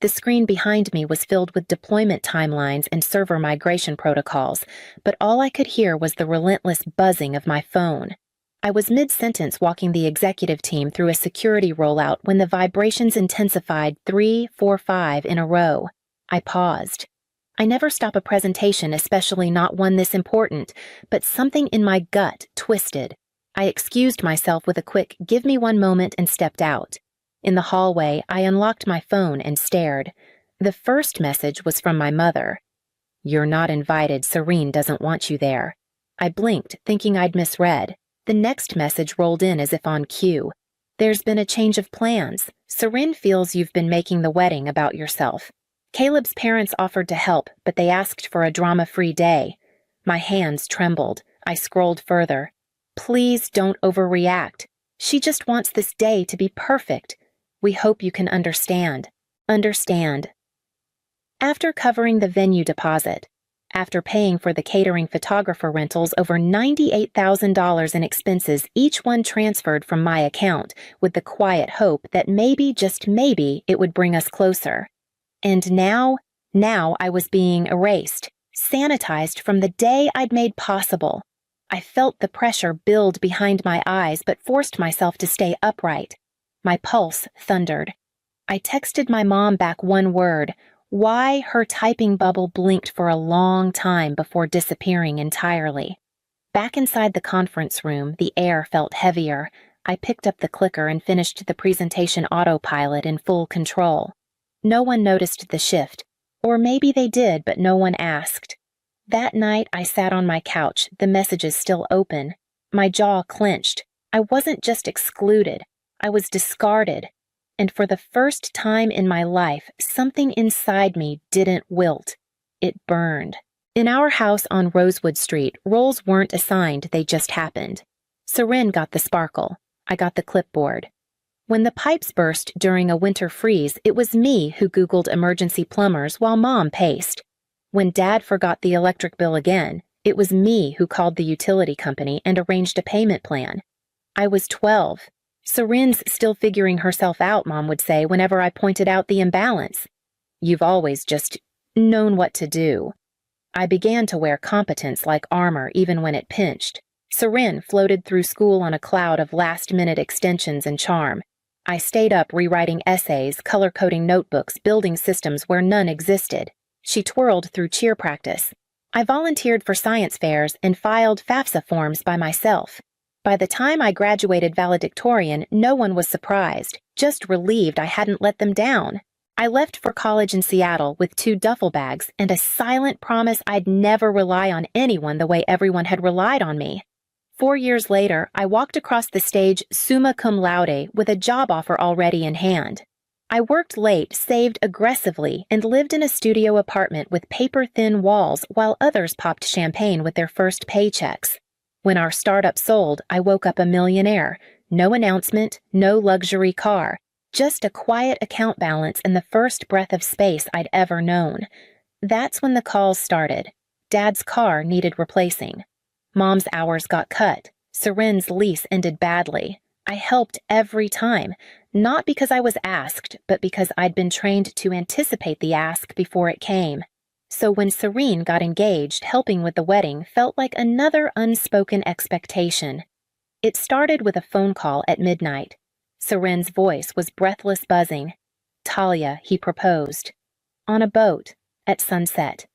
The screen behind me was filled with deployment timelines and server migration protocols, but all I could hear was the relentless buzzing of my phone. I was mid-sentence walking the executive team through a security rollout when the vibrations intensified 3, 4, 5 in a row. I paused. I never stop a presentation, especially not one this important, but something in my gut twisted. I excused myself with a quick, "Give me one moment," and stepped out. In the hallway, I unlocked my phone and stared. The first message was from my mother. "You're not invited. Serene doesn't want you there." I blinked, thinking I'd misread. The next message rolled in as if on cue. "There's been a change of plans. Serene feels you've been making the wedding about yourself. Caleb's parents offered to help, but they asked for a drama-free day." My hands trembled. I scrolled further. "Please don't overreact. She just wants this day to be perfect. We hope you can understand. Understand." After covering the venue deposit, after paying for the catering photographer rentals over $98,000 in expenses, each one transferred from my account, with the quiet hope that maybe, just maybe, it would bring us closer. And now I was being erased, sanitized from the day I'd made possible. I felt the pressure build behind my eyes, but forced myself to stay upright. My pulse thundered. I texted my mom back one word. Why? Her typing bubble blinked for a long time before disappearing entirely. Back inside the conference room, the air felt heavier. I picked up the clicker and finished the presentation autopilot in full control. No one noticed the shift. Or maybe they did, but no one asked. That night, I sat on my couch, the messages still open. My jaw clenched. I wasn't just excluded. I was discarded. And for the first time in my life, something inside me didn't wilt. It burned. In our house on Rosewood Street, roles weren't assigned, they just happened. Serene got the sparkle. I got the clipboard. When the pipes burst during a winter freeze, it was me who Googled emergency plumbers while Mom paced. When Dad forgot the electric bill again, it was me who called the utility company and arranged a payment plan. I was 12. Serene's still figuring herself out, Mom would say whenever I pointed out the imbalance. You've always just known what to do. I began to wear competence like armor even when it pinched. Serene floated through school on a cloud of last-minute extensions and charm. I stayed up rewriting essays, color-coding notebooks, building systems where none existed. She twirled through cheer practice. I volunteered for science fairs and filed FAFSA forms by myself. By the time I graduated valedictorian, no one was surprised, just relieved I hadn't let them down. I left for college in Seattle with 2 duffel bags and a silent promise I'd never rely on anyone the way everyone had relied on me. 4 years later, I walked across the stage summa cum laude with a job offer already in hand. I worked late, saved aggressively, and lived in a studio apartment with paper-thin walls while others popped champagne with their first paychecks. When our startup sold, I woke up a millionaire. No announcement, no luxury car, just a quiet account balance and the first breath of space I'd ever known. That's when the calls started. Dad's car needed replacing. Mom's hours got cut. Serene's lease ended badly. I helped every time, not because I was asked, but because I'd been trained to anticipate the ask before it came. So when Serene got engaged, helping with the wedding felt like another unspoken expectation. It started with a phone call at midnight. Serene's voice was breathless buzzing. "Talia," he proposed. On a boat, at sunset.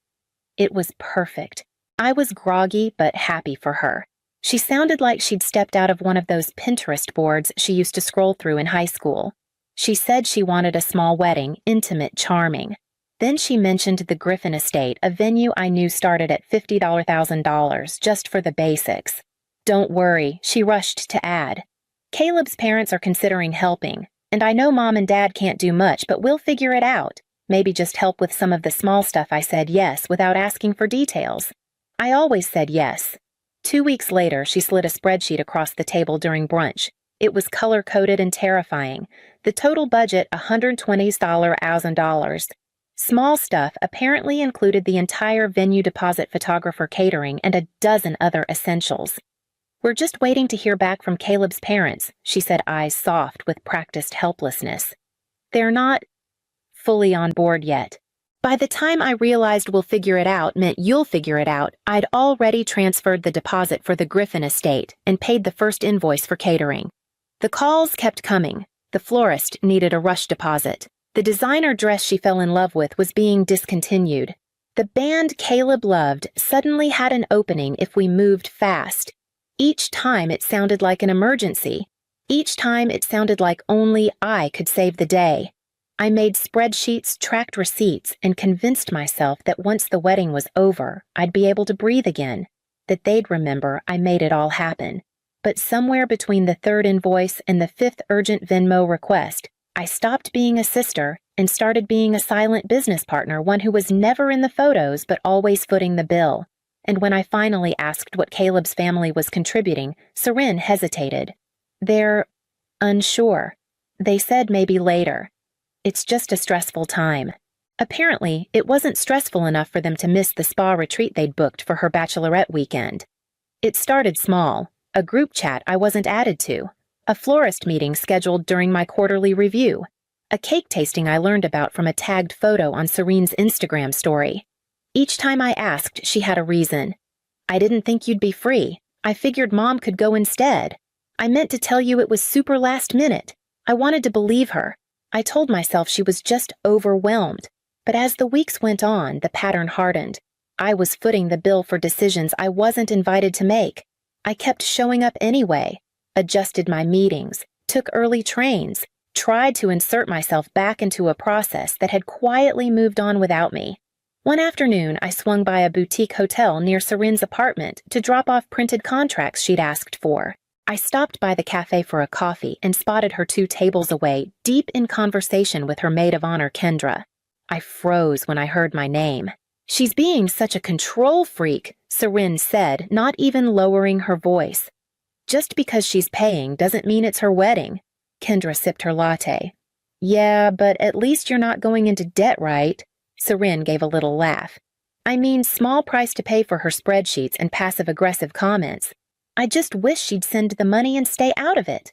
It was perfect. I was groggy but happy for her. She sounded like she'd stepped out of one of those Pinterest boards she used to scroll through in high school. She said she wanted a small wedding, intimate, charming. Then she mentioned the Griffin Estate, a venue I knew started at $50,000 just for the basics. "Don't worry," she rushed to add. "Caleb's parents are considering helping, and I know Mom and Dad can't do much, but we'll figure it out. Maybe just help with some of the small stuff." I said yes without asking for details. I always said yes. 2 weeks later, she slid a spreadsheet across the table during brunch. It was color-coded and terrifying. The total budget, $120,000. Small stuff apparently included the entire venue deposit photographer catering and a dozen other essentials. "We're just waiting to hear back from Caleb's parents," she said, eyes soft with practiced helplessness. "They're not fully on board yet. By the time I realized we'll figure it out meant you'll figure it out, I'd already transferred the deposit for the Griffin estate and paid the first invoice for catering. The calls kept coming. The florist needed a rush deposit. The designer dress she fell in love with was being discontinued. The band Caleb loved suddenly had an opening if we moved fast. Each time it sounded like an emergency. Each time it sounded like only I could save the day. I made spreadsheets, tracked receipts, and convinced myself that once the wedding was over, I'd be able to breathe again, that they'd remember I made it all happen. But somewhere between the third invoice and the fifth urgent Venmo request, I stopped being a sister and started being a silent business partner, one who was never in the photos but always footing the bill. And when I finally asked what Caleb's family was contributing, Seren hesitated. They're unsure. They said maybe later. It's just a stressful time. Apparently, it wasn't stressful enough for them to miss the spa retreat they'd booked for her bachelorette weekend. It started small, a group chat I wasn't added to, a florist meeting scheduled during my quarterly review, a cake tasting I learned about from a tagged photo on Serene's Instagram story. Each time I asked, she had a reason. I didn't think you'd be free. I figured Mom could go instead. I meant to tell you it was super last minute. I wanted to believe her. I told myself she was just overwhelmed. But as the weeks went on, the pattern hardened. I was footing the bill for decisions I wasn't invited to make. I kept showing up anyway, adjusted my meetings, took early trains, tried to insert myself back into a process that had quietly moved on without me. One afternoon, I swung by a boutique hotel near Serene's apartment to drop off printed contracts she'd asked for. I stopped by the cafe for a coffee and spotted her 2 tables away, deep in conversation with her maid of honor, Kendra. I froze when I heard my name. She's being such a control freak, Seren said, not even lowering her voice. Just because she's paying doesn't mean it's her wedding. Kendra sipped her latte. Yeah, but at least you're not going into debt, right? Seren gave a little laugh. I mean, small price to pay for her spreadsheets and passive-aggressive comments. I just wish she'd send the money and stay out of it.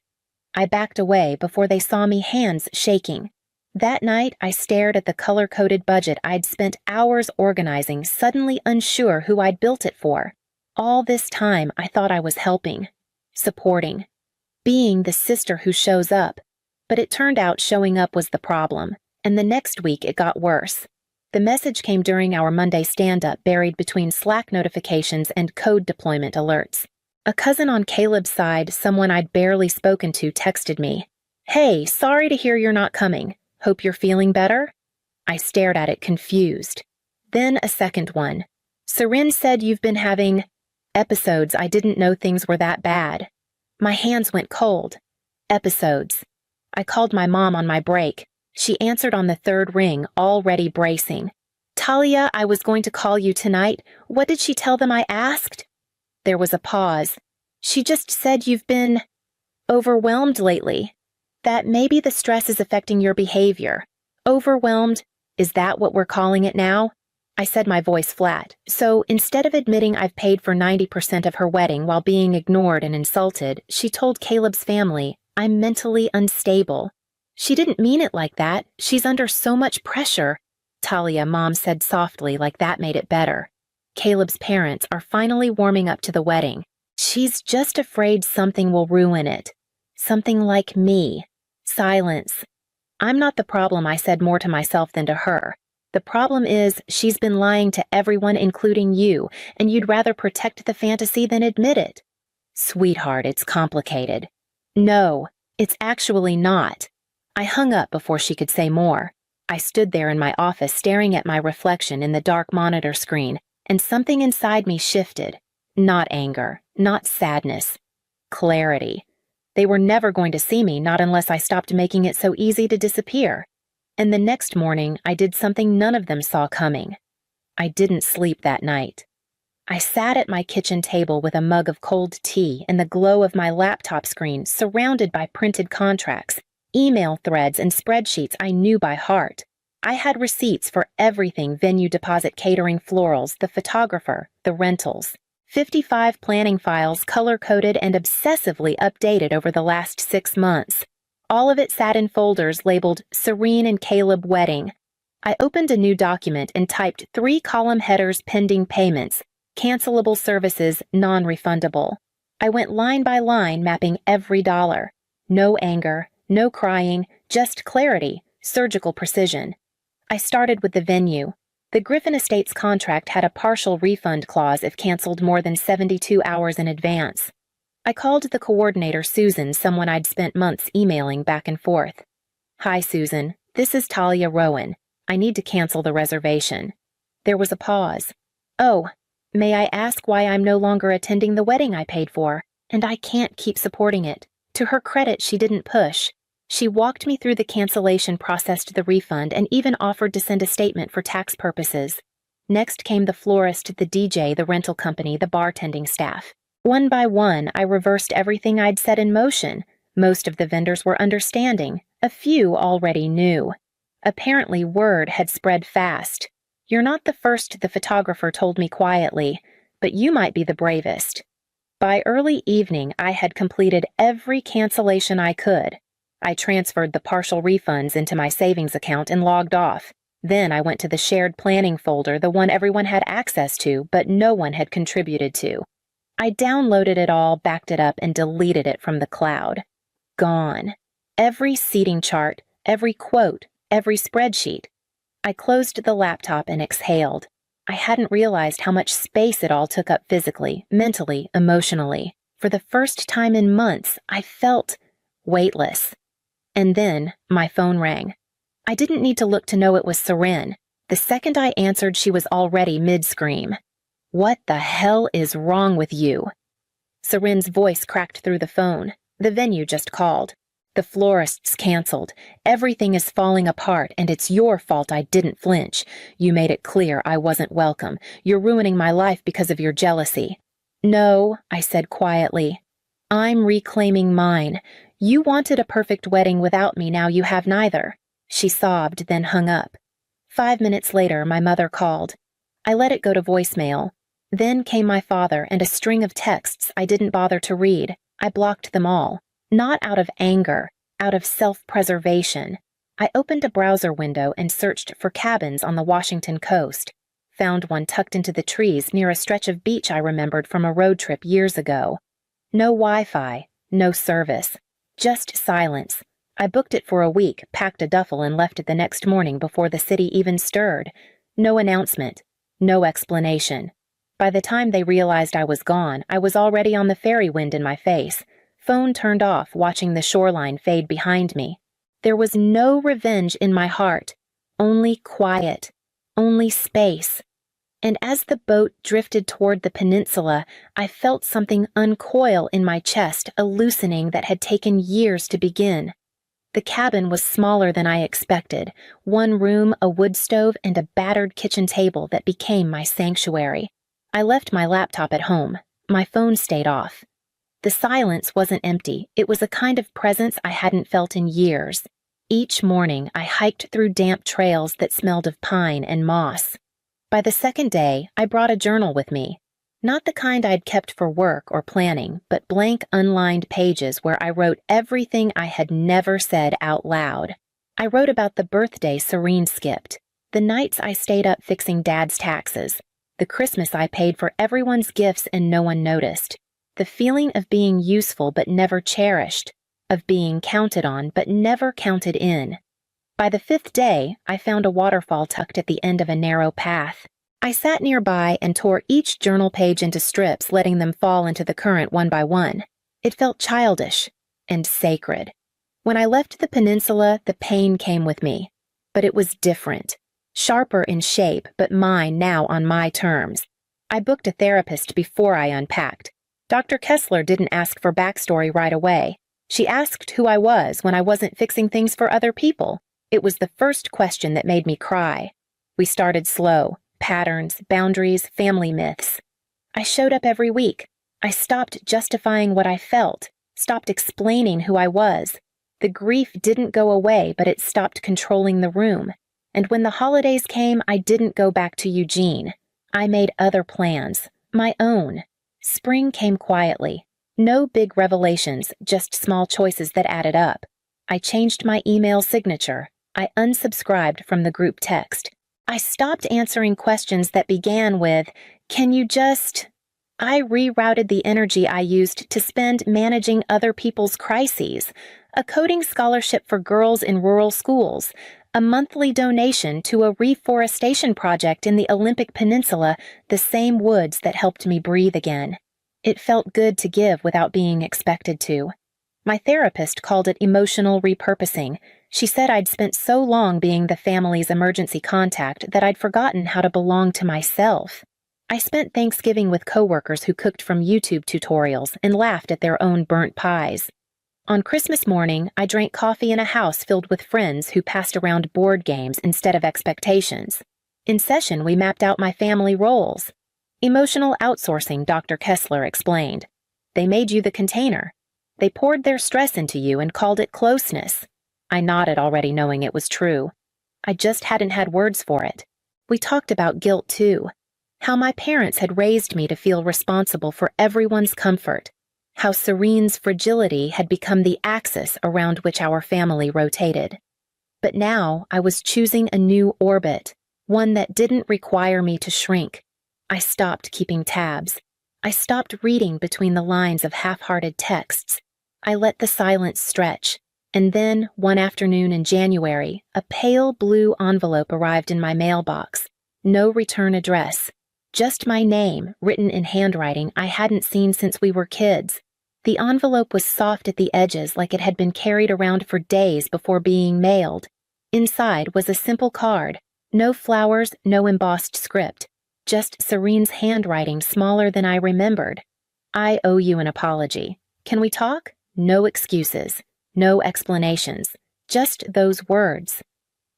I backed away before they saw me, hands shaking. That night, I stared at the color-coded budget I'd spent hours organizing, suddenly unsure who I'd built it for. All this time, I thought I was helping, supporting, being the sister who shows up. But it turned out showing up was the problem, and the next week it got worse. The message came during our Monday stand-up, buried between Slack notifications and code deployment alerts. A cousin on Caleb's side, someone I'd barely spoken to, texted me. Hey, sorry to hear you're not coming. Hope you're feeling better? I stared at it, confused. Then a second one. Seren said you've been having episodes. I didn't know things were that bad. My hands went cold. Episodes. I called my mom on my break. She answered on the third ring, already bracing. Talia, I was going to call you tonight. What did she tell them I asked? There was a pause. She just said you've been overwhelmed lately. That maybe the stress is affecting your behavior. Overwhelmed, is that what we're calling it now? I said, my voice flat. So instead of admitting I've paid for 90% of her wedding while being ignored and insulted, she told Caleb's family, I'm mentally unstable. She didn't mean it like that. She's under so much pressure. Talia, Mom said softly, like that made it better. Caleb's parents are finally warming up to the wedding. She's just afraid something will ruin it. Something like me. Silence. I'm not the problem, I said more to myself than to her. The problem is she's been lying to everyone, including you, and you'd rather protect the fantasy than admit it. Sweetheart, it's complicated. No, it's actually not. I hung up before she could say more. I stood there in my office staring at my reflection in the dark monitor screen, and something inside me shifted. Not anger, not sadness. Clarity. They were never going to see me, not unless I stopped making it so easy to disappear. And the next morning, I did something none of them saw coming. I didn't sleep that night. I sat at my kitchen table with a mug of cold tea and the glow of my laptop screen, surrounded by printed contracts, email threads, and spreadsheets I knew by heart. I had receipts for everything: venue, deposit, catering, florals, the photographer, the rentals. 55 planning files color-coded and obsessively updated over the last 6 months. All of it sat in folders labeled Serene and Caleb Wedding, I opened a new document and typed 3-column headers: pending payments, cancelable services, non-refundable. I went line by line, mapping every dollar. No anger, no crying, just clarity, surgical precision. I started with the venue. The Griffin Estates contract had a partial refund clause if canceled more than 72 hours in advance. I called the coordinator, Susan, someone I'd spent months emailing back and forth. "Hi, Susan. This is Talia Rowan. I need to cancel the reservation." There was a pause. "Oh, may I ask why I'm no longer attending the wedding I paid for, and I can't keep supporting it?" To her credit, she didn't push. She walked me through the cancellation, processed the refund, and even offered to send a statement for tax purposes. Next came the florist, the DJ, the rental company, the bartending staff. One by one, I reversed everything I'd set in motion. Most of the vendors were understanding. A few already knew. Apparently, word had spread fast. "You're not the first," the photographer told me quietly, "but you might be the bravest." By early evening, I had completed every cancellation I could. I transferred the partial refunds into my savings account and logged off. Then I went to the shared planning folder, the one everyone had access to, but no one had contributed to. I downloaded it all, backed it up, and deleted it from the cloud. Gone. Every seating chart, every quote, every spreadsheet. I closed the laptop and exhaled. I hadn't realized how much space it all took up physically, mentally, emotionally. For the first time in months, I felt weightless. And then my phone rang. I didn't need to look to know it was Seren. The second I answered, she was already mid-scream. "What the hell is wrong with you?" Seren's voice cracked through the phone. "The venue just called. The florist's canceled. Everything is falling apart, and it's your fault I didn't flinch. You made it clear I wasn't welcome. You're ruining my life because of your jealousy." "No," I said quietly. "I'm reclaiming mine. You wanted a perfect wedding without me, now you have neither." She sobbed, then hung up. 5 minutes later, my mother called. I let it go to voicemail. Then came my father and a string of texts I didn't bother to read. I blocked them all. Not out of anger, out of self-preservation. I opened a browser window and searched for cabins on the Washington coast. Found one tucked into the trees near a stretch of beach I remembered from a road trip years ago. No Wi-Fi, no service. Just silence. I booked it for a week, packed a duffel, and left it the next morning before the city even stirred. No announcement. No explanation. By the time they realized I was gone, I was already on the ferry, wind in my face. Phone turned off, watching the shoreline fade behind me. There was no revenge in my heart. Only quiet. Only space. And as the boat drifted toward the peninsula, I felt something uncoil in my chest, a loosening that had taken years to begin. The cabin was smaller than I expected. 1 room, a wood stove, and a battered kitchen table that became my sanctuary. I left my laptop at home. My phone stayed off. The silence wasn't empty. It was a kind of presence I hadn't felt in years. Each morning, I hiked through damp trails that smelled of pine and moss. By the second day, I brought a journal with me. Not the kind I'd kept for work or planning, but blank, unlined pages where I wrote everything I had never said out loud. I wrote about the birthday Serene skipped, the nights I stayed up fixing Dad's taxes, the Christmas I paid for everyone's gifts and no one noticed, the feeling of being useful but never cherished, of being counted on but never counted in. By the 5th day, I found a waterfall tucked at the end of a narrow path. I sat nearby and tore each journal page into strips, letting them fall into the current one by one. It felt childish and sacred. When I left the peninsula, the pain came with me. But it was different. Sharper in shape, but mine now on my terms. I booked a therapist before I unpacked. Dr. Kessler didn't ask for backstory right away. She asked who I was when I wasn't fixing things for other people. It was the first question that made me cry. We started slow. Patterns, boundaries, family myths. I showed up every week. I stopped justifying what I felt, stopped explaining who I was. The grief didn't go away, but it stopped controlling the room. And when the holidays came, I didn't go back to Eugene. I made other plans, my own. Spring came quietly. No big revelations, just small choices that added up. I changed my email signature. I unsubscribed from the group text. I stopped answering questions that began with, "Can you just..." I rerouted the energy I used to spend managing other people's crises, a coding scholarship for girls in rural schools, a monthly donation to a reforestation project in the Olympic Peninsula, the same woods that helped me breathe again. It felt good to give without being expected to. My therapist called it emotional repurposing. She said I'd spent so long being the family's emergency contact that I'd forgotten how to belong to myself. I spent Thanksgiving with coworkers who cooked from YouTube tutorials and laughed at their own burnt pies. On Christmas morning, I drank coffee in a house filled with friends who passed around board games instead of expectations. In session, we mapped out my family roles. Emotional outsourcing, Dr. Kessler explained. They made you the container. They poured their stress into you and called it closeness. I nodded, already knowing it was true. I just hadn't had words for it. We talked about guilt, too. How my parents had raised me to feel responsible for everyone's comfort. How Serene's fragility had become the axis around which our family rotated. But now I was choosing a new orbit, one that didn't require me to shrink. I stopped keeping tabs. I stopped reading between the lines of half-hearted texts. I let the silence stretch. And then, one afternoon in January, a pale blue envelope arrived in my mailbox. No return address. Just my name, written in handwriting I hadn't seen since we were kids. The envelope was soft at the edges, like it had been carried around for days before being mailed. Inside was a simple card. No flowers, no embossed script. Just Serene's handwriting, smaller than I remembered. "I owe you an apology. Can we talk? No excuses. No explanations. Just those words."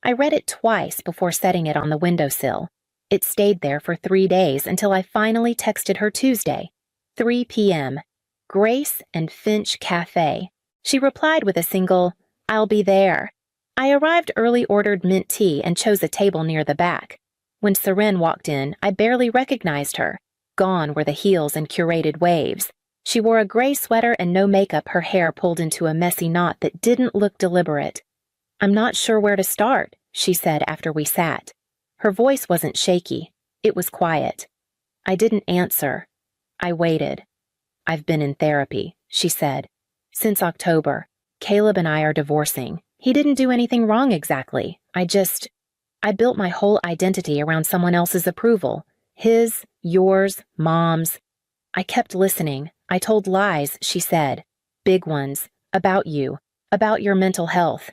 I read it twice before setting it on the windowsill. It stayed there for 3 days until I finally texted her Tuesday. 3 p.m. Grace and Finch Cafe. She replied with a single, "I'll be there." I arrived early, ordered mint tea, and chose a table near the back. When Serene walked in, I barely recognized her. Gone were the heels and curated waves. She wore a gray sweater and no makeup, her hair pulled into a messy knot that didn't look deliberate. "I'm not sure where to start," she said after we sat. Her voice wasn't shaky. It was quiet. I didn't answer. I waited. "I've been in therapy," she said. "Since October. Caleb and I are divorcing. He didn't do anything wrong exactly. I built my whole identity around someone else's approval. His, yours, Mom's. I kept listening. I told lies," she said. "Big ones. About you. About your mental health.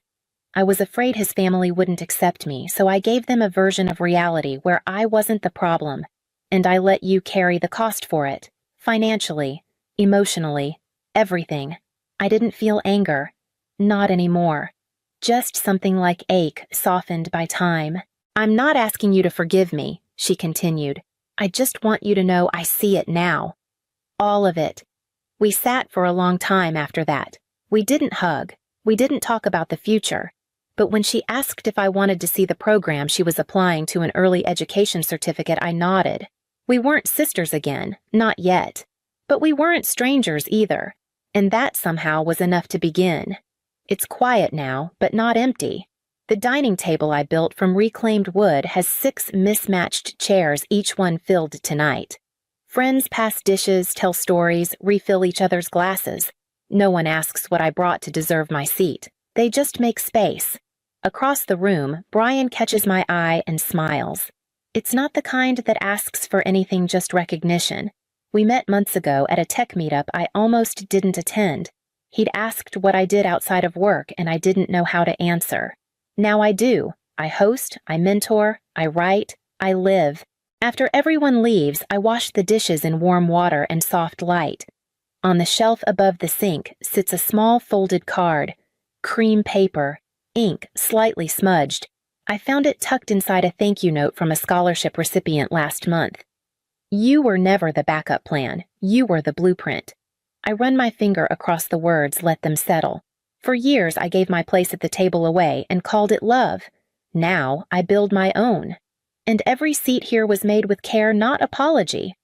I was afraid his family wouldn't accept me, so I gave them a version of reality where I wasn't the problem. And I let you carry the cost for it. Financially, emotionally, everything. I didn't feel anger. Not anymore. Just something like ache softened by time. I'm not asking you to forgive me," she continued. "I just want you to know I see it now. All of it." We sat for a long time after that. We didn't hug. We didn't talk about the future. But when she asked if I wanted to see the program she was applying to an early education certificate, I nodded. We weren't sisters again, not yet. But we weren't strangers either. And that somehow was enough to begin. It's quiet now, but not empty. The dining table I built from reclaimed wood has 6 mismatched chairs, each one filled tonight. Friends pass dishes, tell stories, refill each other's glasses. No one asks what I brought to deserve my seat. They just make space. Across the room, Brian catches my eye and smiles. It's not the kind that asks for anything, just recognition. We met months ago at a tech meetup I almost didn't attend. He'd asked what I did outside of work, and I didn't know how to answer. Now I do. I host, I mentor, I write, I live. After everyone leaves, I wash the dishes in warm water and soft light. On the shelf above the sink sits a small folded card. Cream paper, ink slightly smudged. I found it tucked inside a thank you note from a scholarship recipient last month. "You were never the backup plan. You were the blueprint." I run my finger across the words, let them settle. For years, I gave my place at the table away and called it love. Now, I build my own. And every seat here was made with care, not apology.